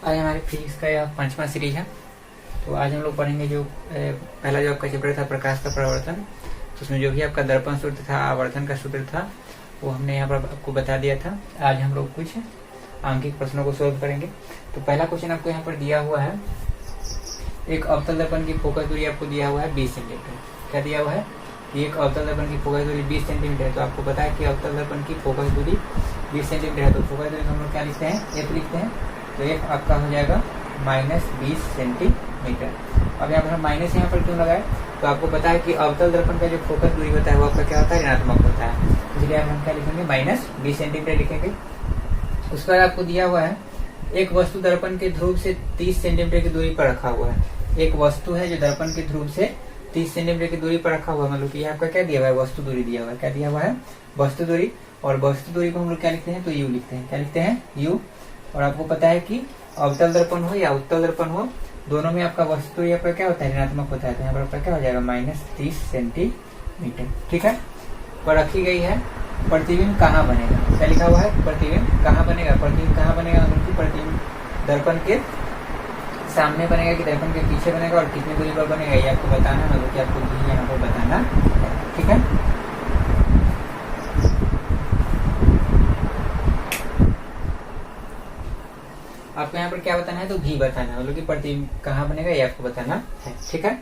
आज हमारे फिजिक्स का यह 5वां सीरीज है। तो आज हम लोग पढ़ेंगे जो पहला जो आपका चैप्टर था प्रकाश का परावर्तन। तो उसमें जो भी आपका दर्पण सूत्र था, आवर्धन का सूत्र था, वो हमने यहाँ पर आपको बता दिया था। आज हम लोग कुछ आंकिक प्रश्नों को सोल्व करेंगे। तो पहला क्वेश्चन आपको यहाँ पर दिया हुआ है, एक अवतल दर्पण की फोकस दूरी आपको दिया हुआ है 20 सेंटीमीटर। क्या दिया हुआ है कि एक अवतल दर्पण की फोकस दूरी 20 सेंटीमीटर है। तो आपको पता है कि अवतल दर्पण की फोकस दूरी 20 सेंटीमीटर है। तो फोकस दूरी हम लोग क्या लिखते हैं, एफ लिखते हैं। तो एफ आपका हो जाएगा -20 सेंटीमीटर। अब यहाँ पर हम माइनस यहाँ पर क्यों लगाए, तो आपको पता है कि अवतल दर्पण का जो फोकस दूरी होता है वो आपका क्या होता है, ऋणात्मक होता है। इसलिए हम क्या लिखेंगे, -20 सेंटीमीटर लिखेंगे। उस पर आपको दिया हुआ है एक वस्तु दर्पण के ध्रुव से 30 सेंटीमीटर की दूरी पर रखा हुआ है। एक वस्तु है जो दर्पण के ध्रुव से 30 सेंटीमीटर की दूरी पर रखा हुआ है। मतलब कि आपका क्या दिया हुआ है, वस्तु दूरी दिया हुआ है। क्या दिया हुआ है, वस्तु दूरी। और वस्तु दूरी को हम लोग क्या लिखते हैं, तो यू लिखते हैं। क्या लिखते हैं, यू। और आपको पता है कि अवतल दर्पण हो या उत्तल दर्पण हो, दोनों में आपका वस्तु दूरी आपका क्या होता है, ऋणात्मक होता है। तो यहाँ पर आपका क्या हो जाएगा, -30 सेंटीमीटर। ठीक है। पर रखी गई है प्रतिबिंब कहाँ बनेगा। क्या लिखा हुआ है, प्रतिबिंब कहाँ बनेगा। प्रतिबिंब कहाँ बनेगा, मतलब प्रतिबिंब दर्पण के सामने बनेगा कि दर्पण के पीछे बनेगा, और कितनी दूरी पर बनेगा ये आपको बताना है। मतलब कि आपको भी यहाँ पर बताना है। ठीक है। आपको यहाँ पर क्या बताना है, तो भी बताना है। मतलब कि प्रतिबिंब कहाँ बनेगा ये आपको बताना है। ठीक है।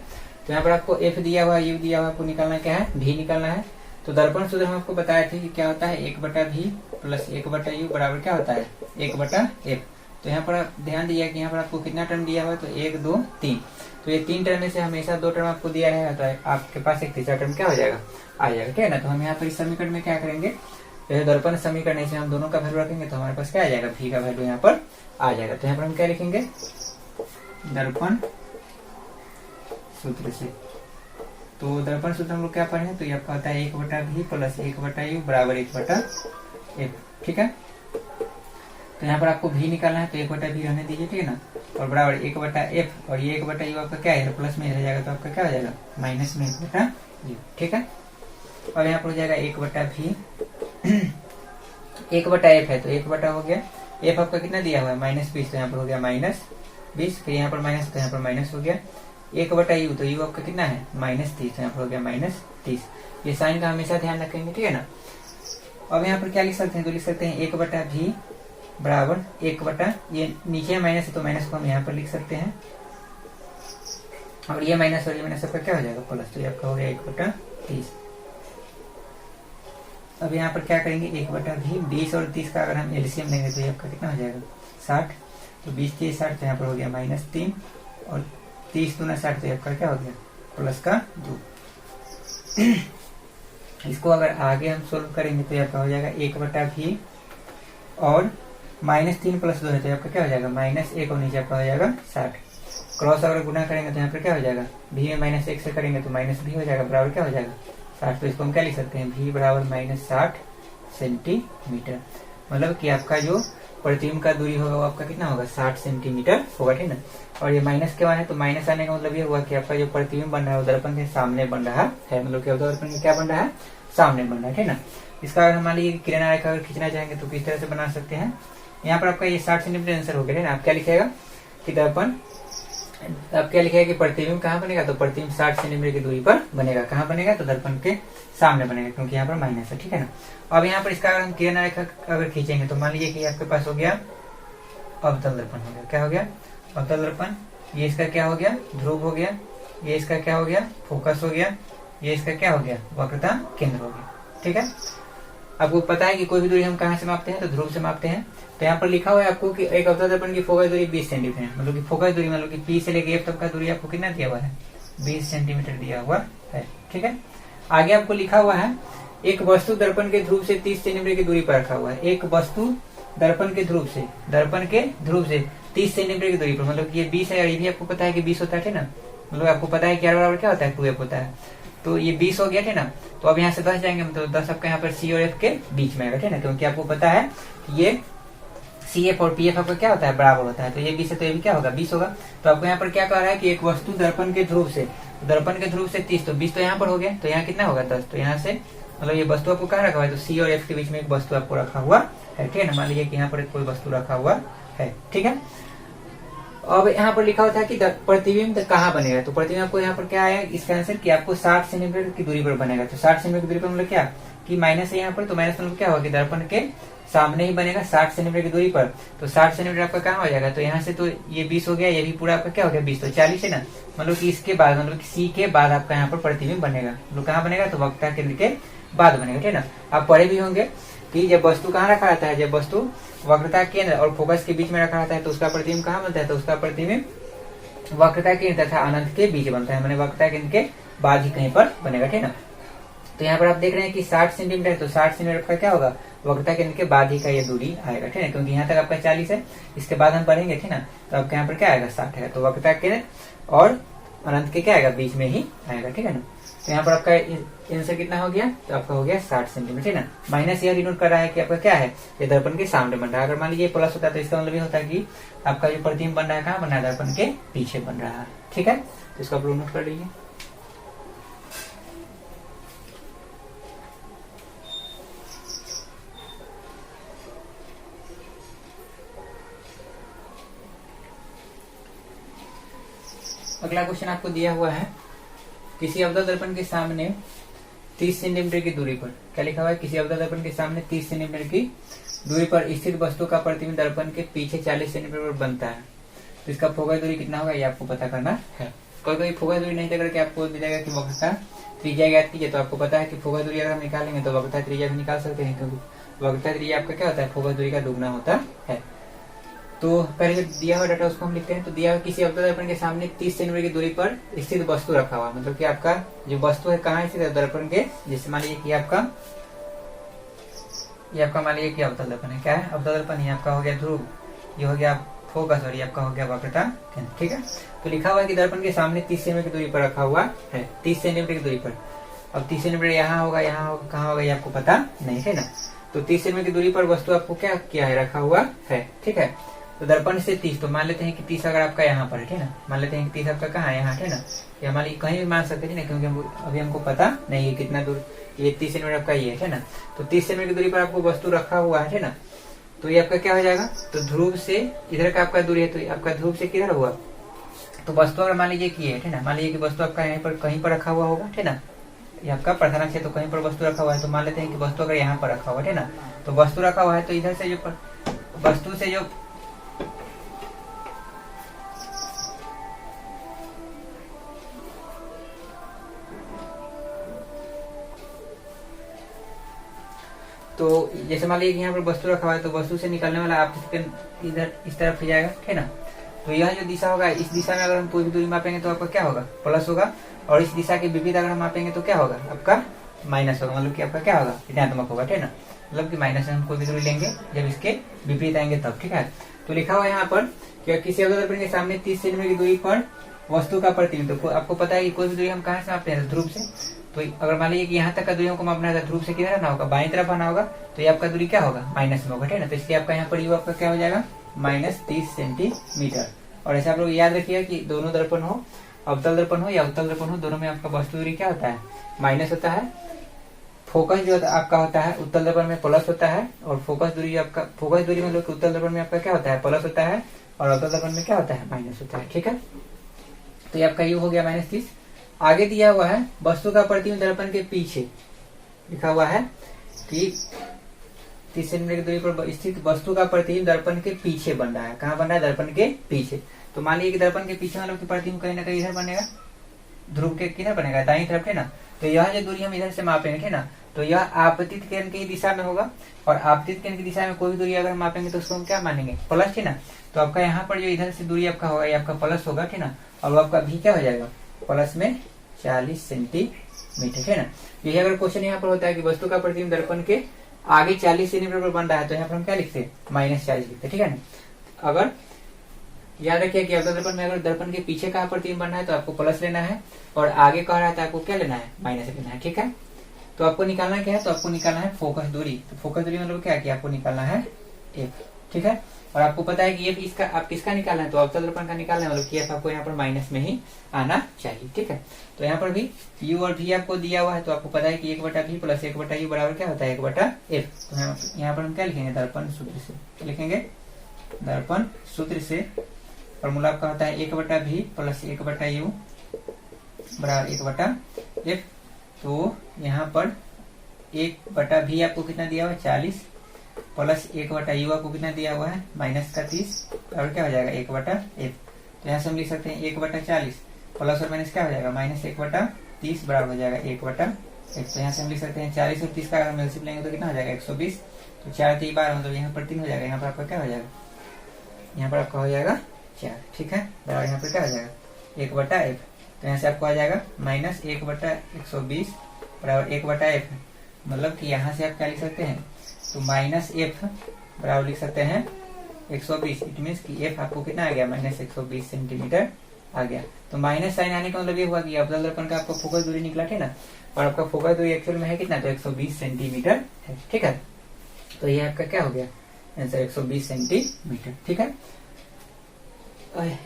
तो यहाँ पर आपको एफ दिया हुआ, यू दिया हुआ, आपको निकालना क्या है, भी निकालना है। तो दर्पण सूत्र हम आपको बताए थे कि क्या होता है, 1/v + 1/u बराबर क्या होता है, 1/f। तो यहाँ पर ध्यान दिया कि यहाँ पर आपको कितना टर्म दिया हुआ है, तो 1, 2, 3। तो ये 3 टर्म में से हमेशा 2 टर्म आपको दिया है, तो आपके पास एक तीसरा टर्म क्या हो जाएगा, आ जाएगा। ठीक है ना। तो हम यहाँ पर इस समीकरण में क्या करेंगे, दर्पण समीकरण से हम दोनों का वैल्यू रखेंगे, तो हमारे पास क्या आ जाएगा, v का वैल्यू यहाँ पर आ जाएगा। तो यहाँ पर हम क्या लिखेंगे, दर्पण सूत्र से। तो दर्पण सूत्र हम लोग क्या पढ़े हैं, तो ये आपका होता है 1/v + 1/u बराबर 1/f। ठीक है। तो यहाँ पर आपको v निकालना है, तो 1/v रहने दीजिए। ठीक है ना। और बराबर 1/f, और ये 1/u आपका क्या है, प्लस में रह जाएगा, तो आपका क्या हो जाएगा, माइनस में 1/u। ठीक है। और यहाँ पर हो जाएगा 1/v 1/f है, तो 1 हो गया। f आपका कितना दिया हुआ है, -20। तो यहाँ पर हो गया -20, फिर यहाँ पर माइनस, तो यहाँ पर माइनस हो गया। 1/u, तो u आपका कितना है, -30। तो यहाँ पर हो गया -30। ये साइन का हमेशा ध्यान रखेंगे। ठीक है ना। अब यहाँ पर क्या लिख सकते हैं, तो लिख सकते हैं 1/v बराबर 1 ये नीचे माइनस है, तो माइनस को हम यहाँ पर लिख सकते हैं। और ये माइनस और ये माइनस आपका क्या हो जाएगा, प्लस। तो ये आपका हो गया 1/30। अब यहाँ पर क्या करेंगे, 1/v 20 और 30 का अगर हम एलसीएम लेंगे, तो ये आपका कितना हो जाएगा, 60। तो 20 3 60, तो यहाँ पर हो गया -3, और 30 दूना 60, तो आपका क्या हो गया, प्लस का 2। इसको अगर आगे हम सोल्व करेंगे, तो आपका हो जाएगा 1/v और -3 + 2 है, तो आपका क्या हो जाएगा, -1, और नीचे आपका हो जाएगा 60। क्रॉस अगर गुना करेंगे, तो यहाँ पर क्या हो जाएगा, v में -1 से करेंगे, तो -v हो जाएगा, बराबर क्या हो जाएगा, 60। तो इसको हम क्या लिख सकते हैं, v बराबर -60 सेंटीमीटर। मतलब कि आपका जो प्रतिबिंब का दूरी होगा वो आपका कितना होगा, 60 सेंटीमीटर होगा। ठीक है। और ये माइनस के बाद है, तो माइनस आने का मतलब ये हुआ कि आपका जो प्रतिबिंब बन रहा है वो दर्पण के सामने बन रहा है। मतलब कि दर्पण के क्या बन रहा है, सामने बन रहा है। ठीक है ना। इसका अगर मान लीजिए किरण रेखा अगर खींचना चाहेंगे, तो किस तरह से बना सकते हैं। यहाँ पर आपका ये 60 सेंटीमीटर आंसर हो गया ना। आप क्या लिखेगा कि दर्पण, अब क्या लिखेगा कि प्रतिबिंब कहाँ बनेगा, तो प्रतिबिंब 60 सेंटीमीटर की दूरी पर बनेगा। कहाँ बनेगा, तो दर्पण के सामने बनेगा, क्योंकि यहाँ पर माइनस है। ठीक है ना। अब यहाँ पर इसका अगर हम किरण रेखा अगर खींचेंगे, तो मान लीजिए कि आपके पास हो गया अवतल दर्पण हो गया। क्या हो गया, अवतल दर्पण। ये इसका क्या हो गया, ध्रुव हो गया। ये इसका क्या हो गया, फोकस हो गया। ये इसका क्या हो गया, वक्रता केंद्र हो गया। ठीक है। आपको पता है कि कोई भी दूरी हम कहाँ से मापते हैं, तो ध्रुव से मापते हैं। तो यहाँ पर लिखा हुआ है आपको कि एक अवतल दर्पण की फोकस दूरी 20 सेंटीमीटर है। मतलब कि फोकस दूरी मतलब कि P से लेके F तक का दूरी आपको कितना दिया हुआ है, 20 सेंटीमीटर दिया हुआ है। ठीक है। आगे आपको लिखा हुआ है एक वस्तु दर्पण के ध्रुव से 30 सेंटीमीटर की दूरी पर रखा हुआ है। एक वस्तु दर्पण के ध्रुव से 30 सेंटीमीटर की दूरी पर, मतलब कि ये 20 है, और ये भी आपको पता है कि 20 होता है ना। मतलब आपको पता है कि R बराबर क्या होता है, 2F होता है। तो ये 20 हो गया थे ना। तो अब यहाँ से 10 जाएंगे, मतलब 10 आपका यहाँ पर C और F के बीच में आएगा। ठीक है ना। क्योंकि आपको पता है ये CF और PF आपका क्या होता है, बराबर होता है। तो ये 20 है, तो ये भी क्या होगा, 20 होगा। तो आपको यहाँ पर क्या कह रहा है कि एक वस्तु दर्पण के ध्रुव से 30, तो 20 तो यहाँ पर हो गया। तो यहाँ कितना होगा, 10। तो यहाँ से मतलब ये वस्तु आपको कहाँ रखा हुआ है, तो C और F के बीच में एक वस्तु आपको रखा हुआ है। ठीक है ना। मान लीजिए कि यहाँ पर कोई वस्तु रखा हुआ है। ठीक है। अब यहाँ पर लिखा होता है कि प्रतिबिंब कहाँ बनेगा, तो प्रतिबिंब आपको यहाँ पर क्या आया इसका आंसर कि आपको 60 सेंटीमीटर की दूरी पर बनेगा। तो 60 सेंटीमीटर की दूरी पर मतलब क्या कि माइनस है यहाँ पर, तो माइनस मतलब क्या होगा कि दर्पण के सामने ही बनेगा 60 सेंटीमीटर की दूरी पर। तो 60 सेंटीमीटर आपका कहाँ हो जाएगा, तो यहाँ से तो ये 20 हो गया, ये भी पूरा आपका क्या हो गया 20, तो 40 है ना। मतलब कि इसके बाद मतलब कि सी के बाद आपका यहाँ पर प्रतिबिंब बनेगा, मतलब कहाँ बनेगा तो वक्रता केंद्र के बाद बनेगा, ठीक है ना। आप पढ़े भी होंगे कि जब वस्तु कहाँ रखा रहता है, जब वस्तु वक्रता केंद्र और फोकस के बीच में रखा रहता है तो उसका प्रतिबिंब कहाँ बनता है, तो उसका प्रतिबिंब वक्रता केंद्र तथा अनंत के बीच बनता है, मैंने वक्रता केंद्र के बाद ही कहीं पर बनेगा, ठीक है ना। तो यहाँ पर आप देख रहे हैं कि 60 सेंटीमीटर है, तो 60 सेंटीमीटर का क्या होगा वक्रता केंद्र के बाद ही का ये दूरी आएगा, ठीक है, क्योंकि यहाँ तक आपका 40 है, इसके बाद हम बढ़ेंगे, ठीक ना। तो आपके यहाँ पर क्या आएगा 60 है, तो वक्रता केंद्र और अनंत के क्या आएगा बीच में ही आएगा, ठीक है ना। तो यहाँ पर आपका आंसर कितना हो गया, तो आपका हो गया 60 सेंटीमीटर, ठीक है ना। माइनस यह डिनोट कर रहा है कि आपका क्या है ये दर्पण के सामने बन रहा है। अगर मान लीजिए प्लस होता है तो इसका मतलब ये होता है कि आपका जो प्रतिबिंब बन रहा है कहाँ बन रहा है, दर्पण के पीछे बन रहा है, ठीक है। तो इसका प्रूफ नोट कर लीजिए। अगला क्वेश्चन आपको दिया हुआ है, किसी अवतल दर्पण के सामने 30 सेंटीमीटर की दूरी पर, क्या लिखा हुआ है, किसी अवतल दर्पण के सामने 30 सेंटीमीटर की दूरी पर स्थित वस्तु का प्रतिबिंब दर्पण के पीछे 40 सेंटीमीटर पर बनता है। तो इसका फोकस दूरी कितना होगा ये आपको पता करना है। कोई कोई फोकस दूरी नहीं देकर के आपको मिलेगा कि वक्रता त्रिज्या ज्ञात कीजिए, तो आपको पता है कि फोकस दूरी अगर हम निकालेंगे तो वक्रता त्रिज्या भी निकाल सकते हैं, क्योंकि वक्रता त्रिज्या आपका क्या होता है फोकस दूरी का दुगना होता है। तो पहले जो दिया हुआ डाटा उसको हम लिखते हैं। तो दिया हुआ किसी अवतल दर्पण के सामने 30 सेंटीमीटर की दूरी पर स्थित वस्तु रखा हुआ, मतलब कि आपका जो वस्तु है कहाँ स्थित है दर्पण के, जैसे मान लीजिए कि ये आपका मान लीजिए कि अवतल दर्पण है, क्या है अवतल दर्पण, ये आपका हो गया ध्रुव, ये हो गया फोकस और ये आपका हो गया वक्रता केंद्र, ठीक है। तो लिखा हुआ है कि दर्पण के सामने 30 सेंटीमीटर की दूरी पर रखा हुआ है, 30 सेंटीमीटर की दूरी पर। अब 30 सेंटीमीटर यहाँ होगा कहाँ होगा ये आपको पता नहीं है ना। तो 30 सेंटीमीटर की दूरी पर वस्तु आपको क्या किया है रखा हुआ है, ठीक है। तो दर्पण से 30, तो मान लेते हैं कि 30 अगर आपका यहाँ पर है, ठीक है ना, मान लेते हैं कि 30 आपका कहाँ है यहाँ, ठीक है ना, या मान लीजिए कहीं भी मान सकते हैं ना, क्योंकि अभी हमको पता नहीं है कितना दूर, ये 30 सेंटीमीटर आपका ये है ना। तो 30 सेंटीमीटर की दूरी पर आपको वस्तु रखा हुआ है ना, तो ये आपका क्या हो जाएगा, तो ध्रुव से इधर का आपका दूरी है, तो आपका ध्रुव से किधर हुआ, तो वस्तु अगर मान लीजिए कि है ना, मान लीजिए कि वस्तु आपका यहाँ पर कहीं पर रखा हुआ होगा, ठीक है ना, ये आपका प्रधान क्षेत्र, तो कहीं पर वस्तु रखा हुआ है, तो मान लेते हैं कि वस्तु अगर यहाँ पर रखा हुआ है ना, तो वस्तु रखा हुआ है तो इधर से जो वस्तु से जो तो जैसे मान लीजिए यहाँ पर वस्तु रखा हुआ है, तो वस्तु से निकलने वाला आपतित इधर इस तरफ ही जाएगा, ठीक है ना। तो यह जो दिशा होगा इस दिशा में अगर हम कोई भी दूरी मापेंगे तो आपका क्या होगा प्लस होगा, और इस दिशा के विपरीत अगर हम मापेंगे तो क्या होगा आपका माइनस होगा, मतलब कि आपका क्या होगा ऋणात्मक होगा, ठीक है ना। मतलब कि माइनस से हम कोई भी दूरी लेंगे जब इसके विपरीत आएंगे तब, ठीक है। तो लिखा हुआ है यहाँ पर कि किसी अवतल दर्पण के सामने 30 सेंटीमीटर की दूरी पर वस्तु का प्रतिबिंब, तो आपको पता है कि कोई भी दूरी हम कहाँ से मापते हैं ध्रुव से। तो अगर मान लीजिए कि यहाँ तक का दूरी को मापना है तो ध्रुव से किधर आना होगा बाईं तरफ आना होगा, तो ये आपका दूरी क्या होगा माइनस में होगा, ठीक है ना। तो इसलिए आपका यहाँ पर यू आपका क्या हो जाएगा -30 सेंटीमीटर। और ऐसा आप लोग याद रखिएगा कि दोनों दर्पण हो, अवतल दर्पण हो या अवतल दर्पण हो, दोनों में आपका वस्तु दूरी क्या होता है माइनस होता है। फोकस जो आपका होता है उत्तल दर्पण में प्लस होता है, और फोकस दूरी आपका फोकस दूरी मतलब उत्तल दर्पण में आपका क्या होता है प्लस होता है, और अवतल दर्पण में क्या होता है माइनस होता है, ठीक है। तो ये आपका यू हो गया -30। आगे दिया हुआ है वस्तु का प्रतिबिंब दर्पण के पीछे, लिखा हुआ है कि 30 सेंटीमीटर की दूरी पर स्थित वस्तु का प्रतिबिंब दर्पण के पीछे बन रहा है, कहाँ बन रहा है दर्पण के पीछे। तो मान लीजिए कि दर्पण के पीछे मतलब कि प्रतिबिंब कहीं ना कहीं इधर बनेगा, ध्रुव के किधर बनेगा दाईं तरफ, है ना। तो यह जो दूरी हम इधर से मापेंगे, है ना, तो यह आपतित केंद्र की दिशा में होगा, और आपतित केंद्र की दिशा में कोई भी दूरी अगर हम मापेंगे तो उसको हम क्या मानेंगे प्लस, है ना। तो आपका यहाँ पर जो इधर से दूरी आपका होगा ये आपका प्लस होगा, है ना, और वो आपका भी क्या हो जाएगा प्लस में 40 सेंटीमीटर, है ना। यही अगर क्वेश्चन यहाँ पर होता है कि वस्तु का प्रतिबिंब दर्पण के आगे 40 सेंटीमीटर पर बन रहा है, तो यहाँ पर हम क्या लिखते हैं -40 लिखते हैं, ठीक है ना। अगर याद रखिए कि अवतल दर्पण में अगर दर्पण के पीछे का प्रतिबिंब बनना है तो आपको प्लस लेना है, और आगे कह रहा था आपको क्या लेना है माइनस लेना है, ठीक है। तो आपको निकालना क्या है, तो आपको निकालना है फोकस दूरी। तो फोकस दूरी मतलब क्या है कि आपको निकालना है एफ, ठीक है। और आपको पता है कि एफ इसका आप किसका निकालना है, तो अवतल दर्पण का निकालना है, मतलब कि एफ आपको यहाँ पर माइनस में ही आना चाहिए, ठीक है। तो यहाँ पर भी यू और भी आपको दिया हुआ है, तो आपको पता है कि 1/v + 1/u बराबर क्या होता है 1/f। तो यहाँ पर हम क्या लिखेंगे दर्पण सूत्र से, तो लिखेंगे दर्पण सूत्र से फॉर्मूला आपका होता है 1/v प्लस 1/u बराबर 1/f। तो यहाँ पर 1/v आपको कितना दिया हुआ है 40 प्लस 1/u आपको कितना दिया हुआ है -30 और क्या हो जाएगा 1/f। तो यहाँ से हम लिख सकते हैं 1/40 प्लस और माइनस क्या हो जाएगा -1/30 बराबर हो जाएगा 1/f। तो यहाँ से हम लिख सकते हैं 40 और 30 का अगर हम एलसीएम लेंगे तो कितना हो जाएगा 120। तो 4 3 12 मतलब यहाँ पर 3 हो जाएगा, यहाँ पर आपका क्या हो जाएगा, यहाँ पर आपका हो जाएगा 4। ठीक है, बराबर यहाँ पर क्या हो जाएगा 1/f। तो यहाँ से आपको आ जाएगा -1/120 बराबर 1/f। मतलब कि यहाँ से आप क्या लिख सकते हैं, तो -f बराबर लिख सकते हैं 120। इट मीन्स कि f आपको कितना आ गया -120 सेंटीमीटर आ गया। तो माइनस साइन आने का मतलब ये हुआ कि अवतल दर्पण का आपको फोकस दूरी निकला थे ना, और आपका फोकस दूरी एक्चुअल में है कितना, तो 120 सेंटीमीटर है। ठीक है, तो ये आपका क्या हो गया आंसर 120 सेंटीमीटर। ठीक है,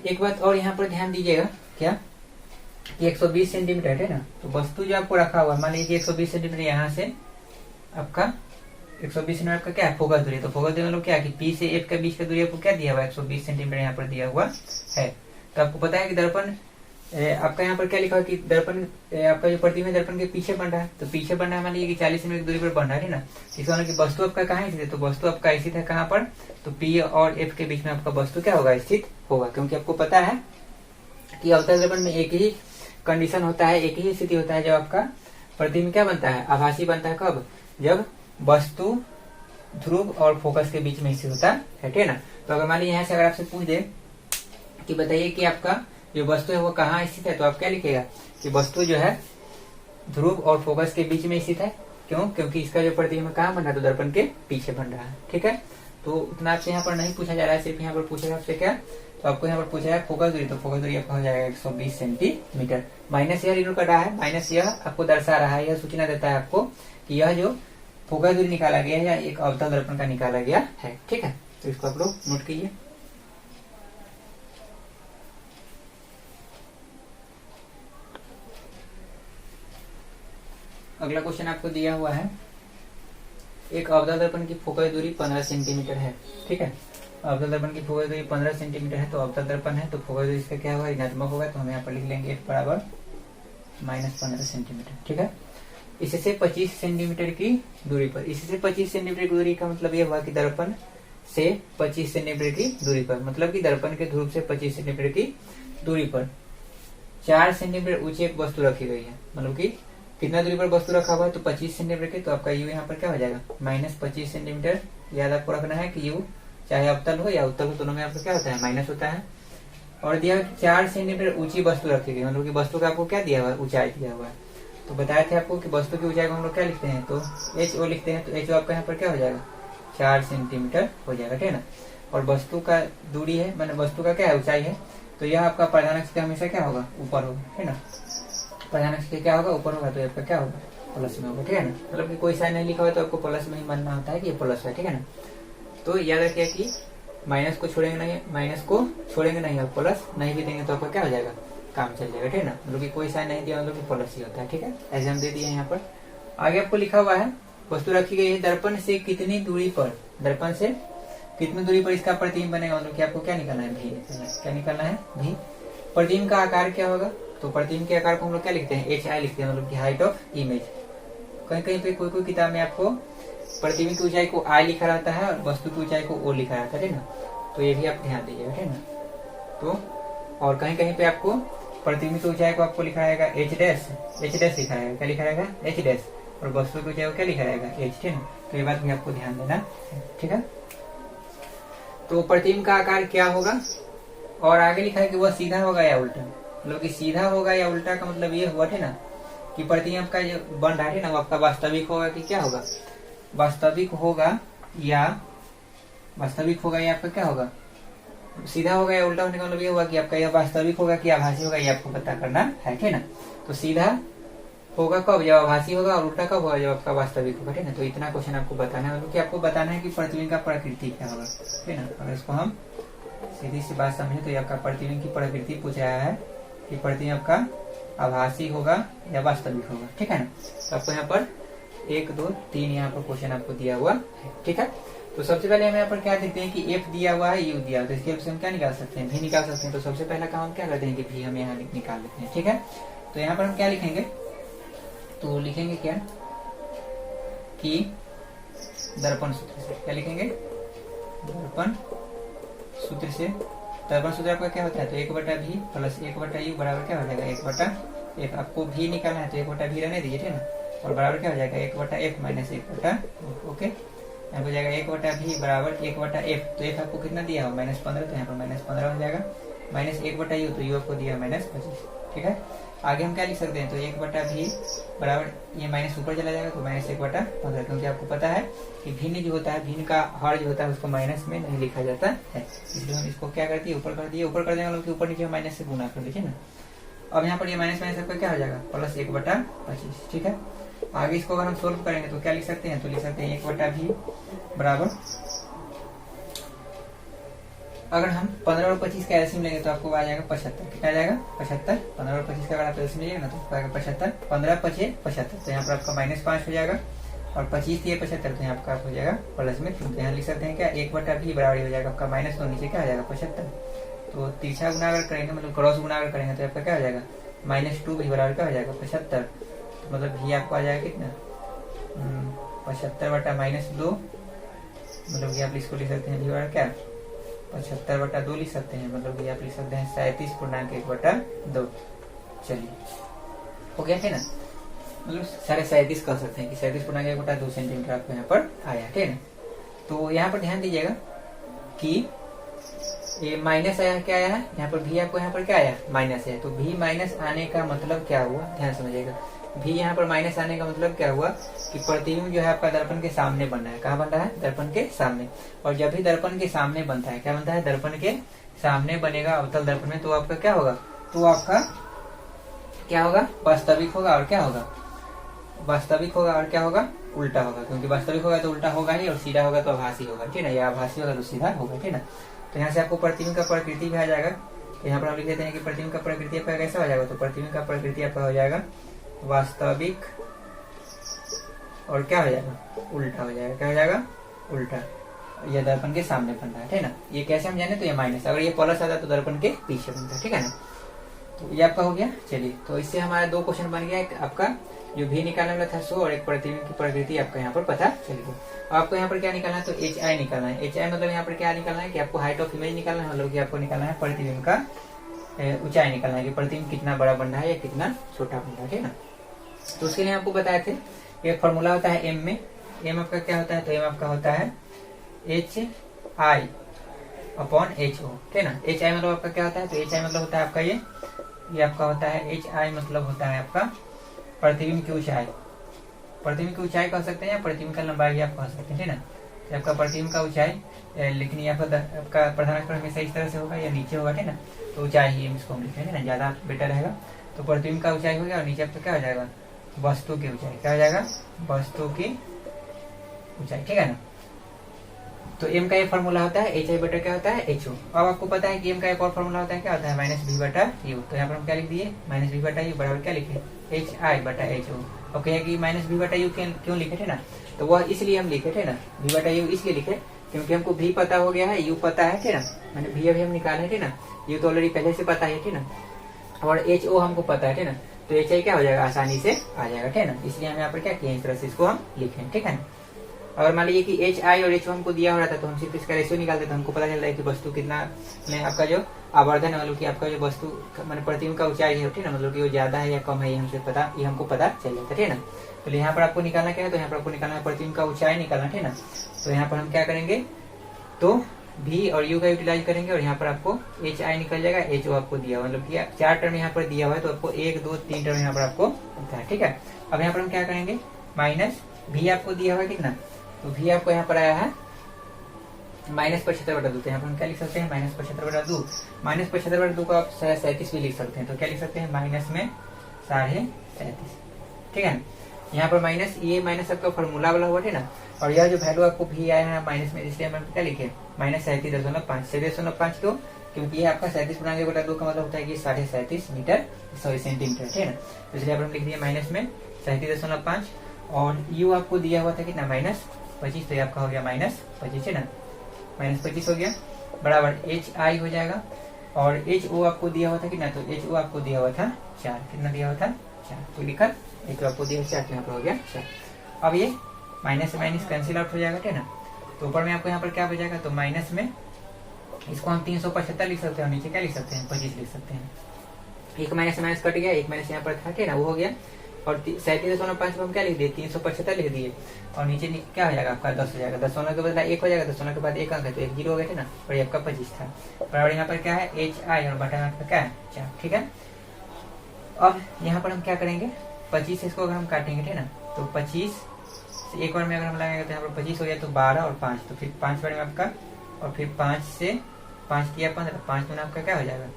एक बात और यहाँ पर ध्यान दीजिएगा क्या कि 120 सेंटीमीटर है ना, तो वस्तु जो आपको रखा हुआ मान लीजिए 120 सेंटीमीटर यहाँ से आपका 120 सेंटीमीटर आपका क्या है फोकस दूरी। तो फोकस दूरी मतलब क्या कि P से F के बीच का दूरी आपको क्या दिया हुआ है 120 सेंटीमीटर यहाँ पर दिया हुआ है। तो आपको पता है कि दर्पण आपका यहाँ पर क्या लिखा है कि दर्पण आपका जो प्रतिबिंब दर्पण के पीछे बन रहा है। तो पीछे बन रहा है मान लीजिए कि 40 सेंटीमीटर की दूरी पर बन रहा है ना, इसका मतलब कि वस्तु आपका कहाँ स्थित है, तो वस्तु आपका स्थित है कहाँ पर, तो P और F के बीच में आपका वस्तु क्या होगा स्थित होगा। क्योंकि आपको पता है कि अवतल दर्पण में एक ही कंडीशन होता है, एक ही स्थिति होता है जब आपका प्रतिबिंब क्या बनता है आभासी बनता है। कब, जब वस्तु ध्रुव और फोकस के बीच में स्थित होता है। ठीक है ना, तो अगर मान लीजिए यहाँ से अगर आपसे पूछ दे कि बताइए कि आपका जो वस्तु है वो कहाँ स्थित है, तो आप क्या लिखेगा कि वस्तु जो है ध्रुव और फोकस के बीच में स्थित है। क्यों, क्योंकि इसका जो प्रतिबिंब कहाँ बन रहा है, तो दर्पण के पीछे बन रहा है। ठीक है, तो उतना आपसे यहाँ पर नहीं पूछा जा रहा है, सिर्फ यहाँ पर पूछेगा आपसे क्या, तो आपको यहाँ पर पूछा है फोकस दूरी। तो फोकस दूरी आपका हो जाएगा 120 सेंटीमीटर। माइनस यह रीड कर रहा है, माइनस यह आपको दर्शा रहा है, यह सूचना देता है आपको कि यह जो फोकस दूरी निकाला गया है या एक अवतल दर्पण का निकाला गया है। ठीक है, तो इसको आप लोग नोट कीजिए। अगला क्वेश्चन आपको दिया हुआ है, एक अवतल दर्पण की फोकस दूरी 15 सेंटीमीटर है। ठीक है, अवतल दर्पण की फोकस दूरी 15 सेंटीमीटर है, तो अवतल दर्पण है तो फोकस दूरी इसका क्या होगा ऋणात्मक होगा। तो हम यहाँ पर लिख लेंगे f बराबर -15 सेंटीमीटर। ठीक है, इससे 25 सेंटीमीटर की दूरी पर, इससे 25 सेंटीमीटर की दूरी का मतलब ये हुआ कि दर्पण से 25 सेंटीमीटर की दूरी पर, मतलब कि दर्पण के ध्रुव से 25 सेंटीमीटर की दूरी पर 4 सेंटीमीटर ऊंची एक वस्तु रखी गई है। मतलब कि कितना दूरी पर वस्तु रखा हुआ है, तो 25 सेंटीमीटर की। तो आपका u यहाँ पर क्या हो जाएगा -25 सेंटीमीटर। याद आपको रखना है कि u चाहे अवतल हो या उत्तल हो, दोनों में आपका क्या होता है माइनस होता है। और दिया 4 सेंटीमीटर ऊंची वस्तु रखी गई, मतलब कि वस्तु का आपको क्या दिया हुआ है ऊंचाई दिया हुआ है। तो बताए थे आपको कि वस्तु की ऊंचाई को हम लोग क्या लिखते हैं, तो HO लिखते हैं। तो HO आपका यहाँ पर क्या हो जाएगा 4 सेंटीमीटर हो जाएगा। ठीक है ना, और वस्तु का दूरी है मैंने वस्तु का क्या है ऊंचाई है, तो यह आपका प्रधान अक्ष का हमेशा क्या होगा ऊपर होगा। ठीक है ना, प्रधान अक्ष क्या होगा ऊपर होगा, तो आपका क्या होगा प्लस में होगा। ठीक है ना, मतलब कि कोई साइन नहीं लिखा हुआ तो आपको प्लस में ही मानना होता है कि ये प्लस है। ठीक है ना, तो याद रखिए कि माइनस को छोड़ेंगे नहीं, माइनस को छोड़ेंगे नहीं और प्लस नहीं भी देंगे तो आपका क्या हो जाएगा काम चल जाएगा। ठीक है ना, मतलब कि कोई साइन नहीं दिया मतलब कि प्लस ही होता है। ठीक है, ऐसे हम दे दिए यहाँ पर। आगे आपको लिखा हुआ है वस्तु रखी गई है दर्पण से कितनी दूरी पर, दर्पण से कितनी दूरी पर इसका प्रतिबिंब बनेगा। मतलब कि आपको क्या निकालना है भी, क्या निकालना है भी। प्रतिबिंब का आकार क्या होगा, तो प्रतिबिंब के आकार को हम लोग क्या लिखते हैं HI लिखते हैं, मतलब कि हाइट ऑफ इमेज। कहीं कहीं पे कोई कोई किताब में आपको प्रतिबिंब की ऊंचाई को I लिखा रहता है और वस्तु की ऊंचाई को O लिखा रहता है। ठीक ना, तो ये भी आप ध्यान दीजिएगा। ठीक ना, तो और कहीं कहीं पे आपको प्रतिबिंब की ऊंचाई को आपको लिखा रहेगा H डैश लिखा रहेगा, क्या लिखा रहेगा H डैश, और वस्तु की ऊंचाई को क्या लिखा रहेगा H। ठीक है, तो ये बात भी आपको ध्यान देना है। ठीक है, तो प्रतिबिंब का आकार क्या होगा, और आगे लिखा है कि वह सीधा होगा या उल्टा। मतलब कि सीधा होगा या उल्टा का मतलब ये हुआ थे ना कि प्रतिबिंब आपका जो बन रहा है ना वो आपका वास्तविक होगा कि क्या होगा, वास्तविक होगा या आपका क्या होगा सीधा होगा या उल्टा होने का मतलब ये हुआ कि आपका यह वास्तविक होगा कि आभासी होगा, ये आपको पता करना है। ठीक है ना, तो सीधा होगा कब, जब आभासी होगा, और उल्टा कब होगा, जब आपका वास्तविक होगा। ठीक है ना, तो इतना क्वेश्चन आपको बताना है, मतलब कि आपको बताना है कि प्रतिबिंब का प्रकृति क्या होगा। ठीक है ना, अगर इसको हम सीधी सी बात समझे तो ये आपका प्रतिबिंब की प्रकृति पूछ रहा है कि प्रतिबिंब आपका आभासी होगा या वास्तविक होगा। ठीक है ना, तो आपको यहाँ पर 1 2 3 यहाँ पर क्वेश्चन आपको दिया हुआ है। ठीक है, तो सबसे पहले हम यहाँ पर क्या देखते हैं कि एफ दिया हुआ है, यू दिया हुआ है, तो इसके हेल्प से हम क्या निकाल सकते हैं, भी निकाल सकते हैं। तो सबसे पहला काम हम क्या करते हैं कि भी हम यहाँ निकाल लेते हैं। ठीक है, तो यहाँ पर हम क्या लिखेंगे, तो लिखेंगे क्या कि दर्पण सूत्र से, क्या लिखेंगे, दर्पण सूत्र से। दर्पण सूत्र आपका क्या होता है, तो 1/v प्लस 1/u बराबर क्या हो जाएगा 1/f। आपको भी निकालना है तो 1/v रहने दीजिए, ठीक है ना, और बराबर क्या हो जाएगा 1/f माइनस 1/, ओके। यहाँ हो जाएगा 1/v बराबर 1/f। तो f आपको कितना दिया हो -15, तो यहाँ पर -15 हो जाएगा, माइनस 1/u, तो u आपको दिया -25। ठीक है, आगे हम क्या लिख सकते हैं, तो 1/v बराबर ये माइनस ऊपर चला जाएगा तो -1/15, क्योंकि आपको पता है कि भिन्न जो होता है, भिन्न का हर जो होता है उसको माइनस में नहीं लिखा जाता है, इसलिए हम इसको क्या करते हैं ऊपर कर दिए। ऊपर कर देंगे मतलब ऊपर नीचे माइनस से गुना कर लीजिए ना। अब यहाँ पर ये माइनस माइनस आपका क्या हो जाएगा +1/25। ठीक है, आगे इसको अगर हम सोल्व करेंगे तो क्या लिख सकते हैं, तो लिख सकते हैं 1/v बराबर, अगर हम 15 और 25 का एलसीएम लेंगे तो आपको आ जाएगा 75। कितना आ जाएगा 75। 15 और 25 का अगर आप एलसीएम लीजिएगा ना तो आएगा 75। 15 × 5 = 75, तो यहाँ पर आपका -5 हो जाएगा, और 25 दिए 75, तो यहाँ आपका हो जाएगा प्लस में 3। तो यहाँ लिख सकते हैं क्या 1/v बराबर हो जाएगा आपका -2 नीचे क्या आ जाएगा 75। तो तिरछा गुना अगर करेंगे मतलब क्रॉस गुना अगर करेंगे तो आपका क्या हो जाएगा -2v बराबर क्या हो जाएगा 75। तो मतलब v आपको आ जाएगा कितना 75/-2, मतलब कि आप इसको लिख सकते हैं v बराबर क्या 75/2 लिख सकते हैं, मतलब ये आप लिख सकते हैं 37.1/2। चलिए हो गया है ना, मतलब 37.5 कह सकते हैं कि 37.1/2 सेंटीमीटर आपको यहाँ पर आया, ठीक है ना। तो यहाँ पर ध्यान दीजिएगा कि ये माइनस आया, क्या आया है यहाँ पर भी आपको यहाँ पर क्या आया माइनस है, तो भी माइनस आने का मतलब क्या हुआ, ध्यान समझिएगा। भी यहाँ पर माइनस आने का मतलब क्या हुआ कि प्रतिबिंब जो है आपका दर्पण के सामने बन रहा है। कहाँ बन रहा है, दर्पण के सामने। और जब भी दर्पण के सामने बनता है, क्या बनता है, दर्पण के सामने बनेगा अवतल दर्पण में, तो आपका क्या होगा, तो आपका क्या होगा वास्तविक होगा, और क्या होगा वास्तविक होगा, और क्या होगा उल्टा होगा, क्योंकि वास्तविक होगा तो उल्टा होगा ही, और सीधा होगा तो आभासी होगा, ठीक है, या आभासी होगा तो सीधा होगा, ठीक है। तो यहाँ से आपको प्रतिबिंब का प्रकृति भी आ जाएगा। तो यहाँ पर हम लिख देते हैं कि प्रतिबिंब का प्रकृति आपका कैसा हो जाएगा, तो प्रतिबिंब का प्रकृति आपका हो जाएगा वास्तविक, और क्या हो जाएगा उल्टा हो जाएगा, क्या हो जाएगा उल्टा। यह दर्पण के सामने बन रहा है, ठीक है ना। ये कैसे हम जाने, तो ये माइनस, अगर ये प्लस आता तो दर्पण के पीछे बनता है, ठीक है ना। तो ये आपका हो गया। चलिए, तो इससे हमारा 2 क्वेश्चन बन गया, एक आपका जो भी निकालने वाला था सो, और एक प्रतिबिंब की प्रकृति आपका यहाँ पर पता चल गया। आपको यहाँ पर क्या निकालना है, तो HI निकालना है। HI मतलब यहाँ पर क्या निकालना है कि आपको हाइट ऑफ इमेज निकालना है, मतलब कि आपको निकालना है प्रतिबिंब का ऊंचाई निकालना है कि प्रतिबिंब कितना बड़ा बन रहा है या कितना छोटा बन रहा है, ठीक है ना। तो उसके लिए आपको बताए थे एक फॉर्मूला होता है m में। m आपका क्या होता है, तो m आपका होता है HI/HO, ठीक है ना। HI मतलब आपका क्या होता है, तो HI मतलब होता है आपका ये आपका होता है HI मतलब होता है आपका प्रतिबिंब की ऊंचाई। प्रतिबिंब की ऊंचाई कह सकते हैं या प्रतिबिंब का लंबाई भी आप कह सकते हैं, ठीक है ना। तो आपका प्रतिबिंब का ऊंचाई, लेकिन ये आपका प्रधान अक्षर हमेशा इस तरह से होगा या नीचे होगा, ठीक है ना। तो ऊंचाई ही इसको हम लिखेंगे ना, ज्यादा बेटर रहेगा। तो प्रतिबिंब का ऊंचाई हो गया, और नीचे आपका क्या हो जाएगा वस्तु की ऊंचाई, क्या हो जाएगा वस्तु की ऊंचाई, ठीक है ना। तो m का एक फॉर्मूला होता है HI बटा क्या होता है HO। अब आपको पता है कि m का एक और फॉर्मूला होता है, क्या होता है -v/u। तो यहाँ पर हम क्या लिख दिए -v/u बराबर क्या लिखे HI/HO। और कहे कि -v/u क्यों लिखे थे ना, तो वह इसलिए हम लिखे थे ना, v/u इसलिए लिखे क्योंकि हमको v पता हो गया है, u पता है, ठीक ना, मैंने v अभी हम निकाले थे ना, u तो ऑलरेडी पहले से पता है, ठीक ना, और HO हमको पता है, ठीक ना। तो HI क्या हो जाएगा आसानी से आ जाएगा, ठीक है ना। इसलिए हम यहाँ पर क्या किए इस तरह से इसको हम लिखें, ठीक है ना। अगर मान लीजिए कि HI और HO हमको दिया हो रहा था तो हम सिर्फ इसका रेशियो निकालते तो हमको पता चल रहा है कि वस्तु कितना में आपका जो आवर्धन है, मतलब कि आपका जो वस्तु मतलब प्रतिबिंब का ऊंचाई है, ठीक है ना, मतलब कि वो ज्यादा है या कम है, ये हमको पता चल जाता है, ठीक है ना। तो यहाँ पर आपको निकालना क्या है, तो यहाँ पर आपको निकालना है प्रतिबिंब का ऊंचाई निकालना, ठीक है ना। तो यहाँ पर हम क्या करेंगे, तो v और u का यूटिलाइज करेंगे, और यहाँ पर आपको HI निकल जाएगा, HO आपको दिया हुआ, मतलब कि 4 टर्म यहाँ पर दिया हुआ है, तो आपको 1 2 3 टर्म यहाँ पर आपको होता है, ठीक है। अब यहाँ पर हम क्या करेंगे, माइनस v आपको दिया हुआ है कितना, तो v आपको यहाँ पर आया है -75/2। तो यहाँ पर हम क्या लिख सकते हैं -75/2। -75/2 को आप 37 भी लिख सकते हैं, तो क्या लिख सकते हैं माइनस में 37.5, ठीक है। यहाँ पर माइनस, ये माइनस आपका फॉर्मूला वाला हुआ, ठीक है ना। और यह जो वैल्यू आपको भी आया है माइनस में, इसलिए हम क्या लिखे -37.5। 37.5 क्यों, क्योंकि ये आपका 37/2 का मतलब होता है कि 37.5 मीटर सेंटीमीटर, ठीक है ना। तो इसलिए हम लिख दिए माइनस में 37.5, और u आपको दिया हुआ था कितना 25, तो ये आपका हो गया -25 है ना, -25 हो गया बराबर HI हो जाएगा। और HO आपको दिया हुआ था कितना, तो HO आपको दिया हुआ था 4, कितना दिया हुआ था 4, तो लिखा HO आपको दिया 4, तो यहाँ पर हो गया 4। अब ये माइनस से माइनस कैंसिल आउट हो जाएगा, ठीक है ना। तो ऊपर में आपको यहाँ पर क्या बचेगा, तो माइनस में इसको हम 375 लिख सकते हैं और नीचे क्या लिख सकते हैं 25 लिख सकते हैं। एक माइनस से माइनस कट गया, एक माइनस यहाँ पर था, ठीक है ना, वो हो गया। और 37.5 हम क्या लिख दिए 375 लिख दिए और नीचे क्या हो जाएगा आपका 10 हो जाएगा, 10 होने के बदला 1 हो जाएगा, 10 होने के बाद 1 अंक है तो 1 0 हो गया ना, और ये आपका 25 था बराबर। यहाँ पर क्या है HI और बटा आपका क्या है 4, ठीक है। अब यहाँ पर हम क्या करेंगे 25 से इसको अगर हम काटेंगे, ठीक है ना, तो 25 से एक बार में अगर हम लगाएंगे तो यहाँ पर 25 हो गया, तो 12 और 5, तो फिर 5 बार में आपका, और फिर 5 से 5 किया 15, 5 दूना आपका क्या हो जाएगा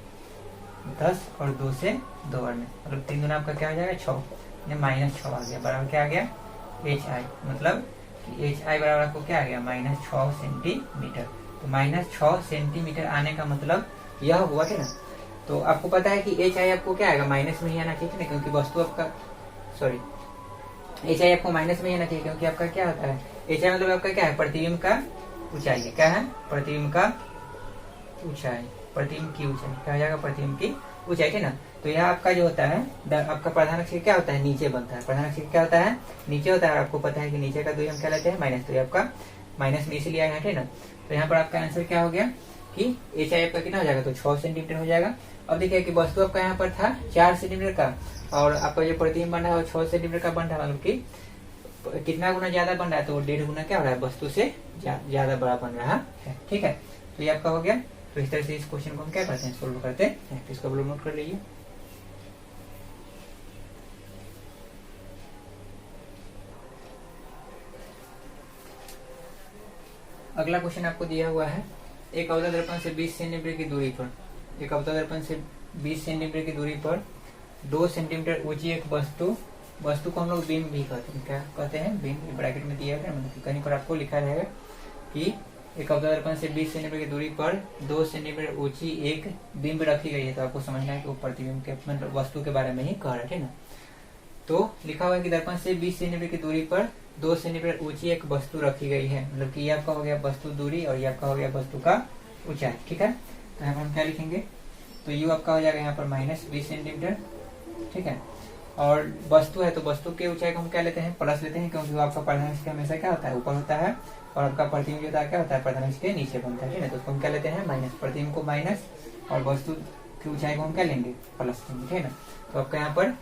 10 और 2 से 2 बार में, मतलब 3 दूना आपका क्या हो जाएगा 6, -6 आ गया बराबर क्या आ गया HI, मतलब कि HI बराबर आपको क्या आ गया -6 सेंटीमीटर। तो -6 सेंटीमीटर आने का मतलब यह हुआ, ठीक ना। तो आपको पता है कि HI आपको क्या आएगा माइनस में ही आना चाहिए ना, क्योंकि वस्तु आपका HI आपको माइनस में ही आना चाहिए, क्योंकि आपका क्या होता है HI मतलब आपका क्या है प्रतिबिंब का ऊंचाई है, क्या है प्रतिबिंब का ऊंचाई, प्रतिबिंब की ऊंचाई क्या हो जाएगा प्रतिबिंब की ऊंचाई, ठीक ना। तो यह आपका जो होता है आपका प्रधान अक्ष क्या होता है नीचे बनता है, प्रधान अक्ष क्या होता है नीचे होता है, और आपको पता है कि नीचे का दूरी हम क्या लेते हैं माइनस, तो ये आपका माइनस में इसलिए आया है, ठीक ना। तो यहाँ पर आपका आंसर क्या हो गया कि HI आपका कितना हो जाएगा, तो 6 सेंटीमीटर हो जाएगा। अब देखिए कि वस्तु आपका यहाँ पर था 4 सेंटीमीटर का, और आपका जो प्रतिबिंब बन रहा है वो 6 सेंटीमीटर का बन रहा है, मतलब की कितना गुना ज्यादा बन रहा है, तो 1.5 गुना क्या हो रहा है वस्तु से ज्यादा बड़ा बन रहा है, ठीक है। तो ये आपका हो गया। तो इस तरह से इस क्वेश्चन को हम क्या करते हैं सोल्व करते हैं, तो इसको नोट कर लीजिए। अगला क्वेश्चन आपको दिया हुआ है, एक अवतल दर्पण से 20 सेंटीमीटर की दूरी पर, एक अवतल दर्पण से 20 सेंटीमीटर की दूरी पर 2 सेंटीमीटर ऊंची एक वस्तु को हम लोग बीम भी कहते हैं, क्या कहते हैं बीम, ब्रैकेट में दिया है, मतलब कहीं पर आपको लिखा रहेगा कि एक अवतल दर्पण से 20 सेंटीमीटर की दूरी पर 2 सेंटीमीटर ऊंची एक बिंब रखी गई है, तो आपको समझना है कि वो प्रतिबिंब के मतलब वस्तु के बारे में ही कह रहा है, ठीक ना। तो लिखा हुआ है कि दर्पण से 20 सेंटीमीटर की दूरी पर 2 सेंटीमीटर ऊंची एक वस्तु रखी गई है, मतलब कि ये आपका हो गया वस्तु दूरी और ये आपका हो गया वस्तु का ऊंचाई, ठीक है। तो यहाँ पर हम क्या लिखेंगे, तो यू आपका हो जाएगा यहाँ पर -20 सेंटीमीटर, ठीक है। और वस्तु है तो वस्तु के ऊंचाई को हम क्या लेते हैं प्लस लेते हैं, क्योंकि वो आपका प्रधान अक्ष हमेशा क्या होता है ऊपर होता है, और आपका प्रतिबिंब जो होता है क्या होता है प्रधान अक्ष के नीचे बनता है, ठीक है। तो उसको हम क्या लेते हैं माइनस, प्रतिबिंब को माइनस और वस्तु की ऊंचाई को हम क्या लेंगे प्लस लेंगे, ठीक है ना। तो आपका यहाँ पर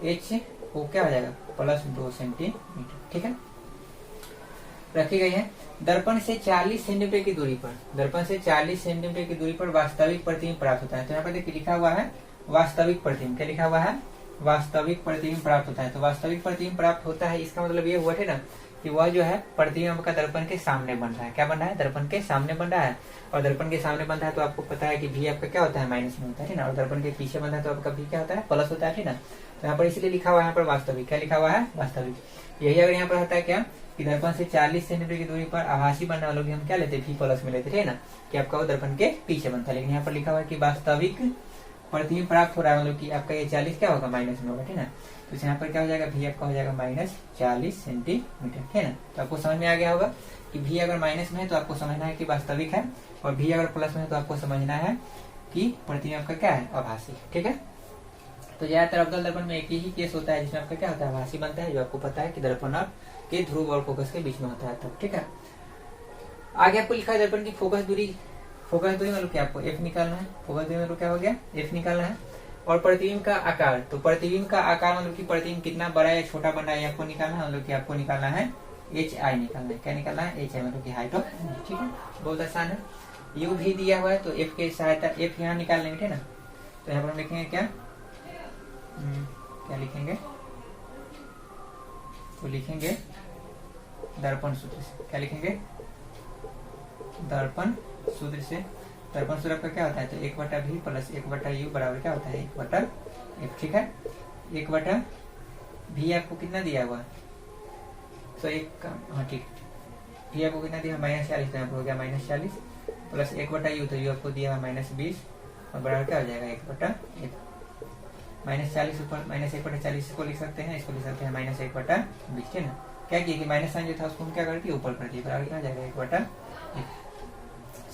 H वो क्या हो जाएगा +2 सेंटीमीटर, ठीक है, रखी गई है। दर्पण से 40 सेंटीमीटर की दूरी पर, दर्पण से 40 सेंटीमीटर की दूरी पर वास्तविक प्रतिबिंब प्राप्त होता है। तो यहाँ पर देखिए लिखा हुआ है वास्तविक प्रतिबिंब, क्या लिखा हुआ है वास्तविक प्रतिबिंब प्राप्त होता है। तो वास्तविक प्रतिबिंब प्राप्त होता है इसका मतलब ये हुआ है ना कि वह जो है प्रतिबिंब का दर्पण के सामने बन रहा है, क्या बन रहा है दर्पण के सामने बन रहा है, और दर्पण के सामने बन रहा है तो आपको पता है कि भी आपका क्या होता है माइनस में होता है, ठीक ना, और दर्पण के पीछे बन रहा है तो आपका भी क्या होता है प्लस होता है, ठीक ना। तो यहाँ पर इसलिए लिखा हुआ है यहाँ पर वास्तविक, क्या लिखा हुआ है वास्तविक। यही अगर यहाँ पर होता है क्या कि दर्पण से 40 सेंटीमीटर की दूरी पर आभासी बनने वालों की हम क्या लेते भी प्लस में लेते थे ना, कि आपका वो दर्पण के पीछे बनता है, लेकिन यहाँ पर लिखा हुआ है कि वास्तविक प्रतिबिंब प्राप्त हो रहा है, मतलब कि आपका ये 40 क्या होगा माइनस में होगा, ठीक ना। तो यहाँ पर क्या हो जाएगा भी आपका हो जाएगा -40 सेंटीमीटर, ठीक है ना। तो आपको समझ में आ गया होगा कि भी अगर माइनस में है तो आपको समझना है कि वास्तविक है, और भी अगर प्लस में है तो आपको समझना है कि प्रतिबिंब आपका क्या है आभासी, ठीक है। तो ज्यादातर अवतल दर्पण में एक ही केस होता है जिसमें आपका क्या होता है आभासी बनता है, जो आपको पता है कि दर्पण और के ध्रुव और फोकस के बीच में होता है तब, ठीक है। आगे आपको लिखा है दर्पण की फोकस दूरी मतलब क्या आपको F निकालना है, फोकस दूरी मतलब क्या हो गया F निकालना है, और प्रतिबिंब का आकार, तो प्रतिबिंब का आकार मतलब कि प्रतिबिंब कितना बड़ा या छोटा बन रहा है आपको निकालना है, मतलब कि आपको निकालना है HI निकालना है, क्या निकालना है HI मतलब कि हाइट ऑफ, ठीक है, बहुत आसान है। U भी दिया हुआ है तो F के सहायता F यहाँ निकाल लेंगे, ठीक ना। तो यहाँ पर हम लिखेंगे क्या लिखेंगे, तो लिखेंगे दर्पण सूत्र से, क्या लिखेंगे दर्पण सूत्र से। दर्पण सूत्र आपका क्या होता है तो 1/v + 1/u बराबर क्या होता है 1/f, ठीक है। 1/v आपको कितना दिया हुआ तो एक हाँ ठीक, v आपको कितना दिया -40, तो यहाँ पर हो गया -40 प्लस 1/u, तो u आपको दिया हुआ -20 और बराबर क्या हो जाएगा 1/1, -40 ऊपर -1/40 को लिख सकते हैं, इसको लिख सकते हैं -1/20, ठीक है ना। क्या किया कि माइनस साइन जो था उसको हम क्या कर दिए, ऊपर कर दिए, बराबर क्या हो जाएगा 1/1।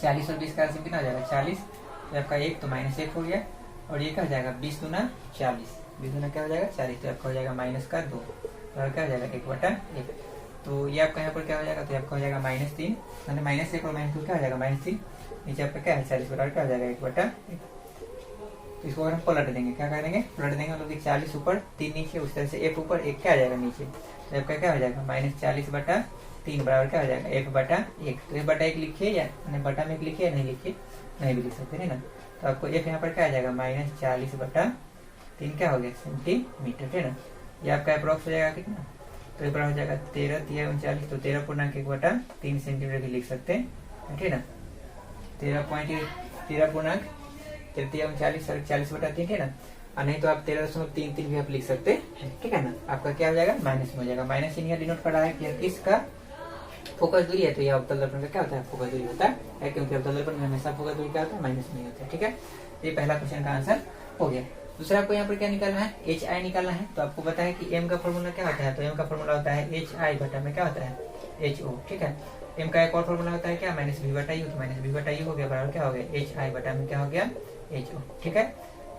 40 और 20 का एलसीएम कितना हो जाएगा 40, तो आपका 1 तो -1 हो गया, और ये क्या हो जाएगा 20 दूना 40, 20 दूना क्या हो जाएगा 40, तो आपका हो जाएगा -2, बराबर क्या हो जाएगा 1/1। तो ये आपका यहाँ पर क्या हो जाएगा, तो आपका हो जाएगा -3, मतलब -1 और -2 क्या हो जाएगा -3, नीचे आपका क्या है 40, बराबर क्या हो जाएगा 1/1। तो इसको अगर हम पलट देंगे, क्या कर देंगे, पलट देंगे, मतलब 40 ऊपर 3 नीचे, उस तरह से 1 ऊपर 1 क्या आ जाएगा नीचे, तो आपका क्या हो जाएगा -40/3 बराबर क्या हो जाएगा 1/1। तो 1/1 लिखिए या बटा में लिखिए या नहीं लिखिए, नहीं भी लिख सकते है ना। तो आपको f यहाँ पर क्या आ जाएगा -40/3 क्या हो गया सेंटीमीटर, है ना। ये आपका अप्रोक्स हो जाएगा कितना, तो ये बड़ा हो जाएगा 13×3 = 39, तो 13.1/3 सेंटीमीटर भी लिख सकते हैं, ठीक है ना। 13.40/3 है ना, और नहीं तो आप 13.33 भी आप लिख सकते हैं, ठीक है ना। आपका क्या हो जाएगा माइनस में हो जाएगा, माइनस इन डिनोट कर रहा है कि किसका फोकस दूरी है, तो ये अवतल दर्पण का क्या होता है फोकस दूरी होता है, क्योंकि अवतल दर्पण में हमेशा फोकस दूरी क्या होता है माइनस में होता है, ठीक है। ये पहला क्वेश्चन का आंसर हो गया। दूसरा आपको यहाँ पर क्या निकालना है, एच आई निकालना है। तो आपको पता है कि एम का फॉर्मूला क्या होता है, तो एम का फॉर्मूला होता है एच आई बटा में क्या होता है एच ओ, ठीक है। एम का एक और फॉर्मूला होता है क्या -b/u, तो -b/u हो गया, बराबर क्या हो गया एच आई बटा में क्या हो गया एच ओ, ठीक है।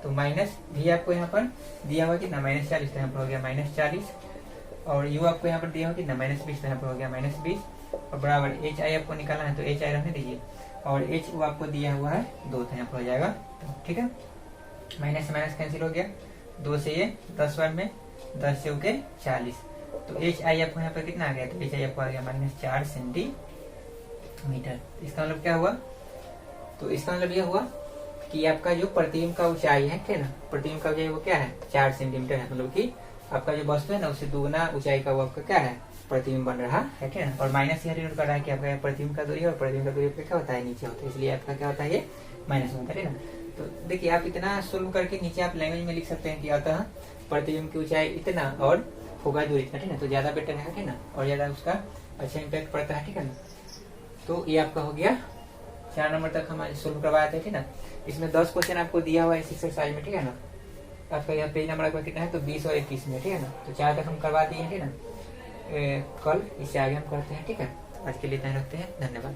तो माइनस भी आपको यहाँ पर दिया हुआ कितना -40, तो यहाँ पर हो गया -40, और यू आपको यहाँ पर दिया हुआ कितना -20, तो यहाँ पर हो गया -20, और बराबर एच आई आपको निकालना है, तो एच आई रहने दीजिए, और एच ओ आपको दिया हुआ है 2, तो यहाँ पर हो जाएगा, ठीक है। माइनस से माइनस कैंसिल हो गया, 2 से ये 10 बार में 10 से होके 40, तो एच आई आपको यहाँ पर कितना आ गया, तो एच आई आपको आ गया -4 सेंटीमीटर। इसका मतलब क्या हुआ, तो इसका मतलब यह हुआ कि आपका जो प्रतिबिंब का ऊंचाई है, ठीक है ना, प्रतिबिंब का ऊंचाई वो क्या है 4 सेंटीमीटर है, मतलब कि आपका जो वस्तु है ना उससे दुगना ऊंचाई का वो आपका क्या है प्रतिबिंब बन रहा है, ठीक है ना। और माइनस यहाँ डिनोट कर रहा है कि आपका प्रतिबिंब का दूरी, और प्रतिबिंब का दूरी आपका क्या होता है नीचे होता है, इसलिए आपका क्या होता है ये माइनस होता है ना। तो देखिए आप इतना सोल्व करके नीचे आप लैंग्वेज में लिख सकते हैं कि अतः प्रतिबिंब की ऊंचाई इतना और फोकस दूरी इतना, ठीक है ना, तो ज्यादा बेटर है, ठीक है ना, और ज्यादा उसका अच्छा इम्पैक्ट पड़ता है, ठीक है ना। तो ये आपका हो गया 4 नंबर तक हम सोल्व करवाए थे, ठीक है ना। इसमें 10 क्वेश्चन आपको दिया हुआ है इस एक्सरसाइज में, ठीक है ना। आपका यहाँ पेज नंबर आपका कितना है, तो 20 और 21 में, ठीक है ना। तो 4 तक हम करवा दिए, ठीक है ना। कल इससे आगे हम करते हैं, ठीक है। आज के लिए इतना रखते हैं, धन्यवाद।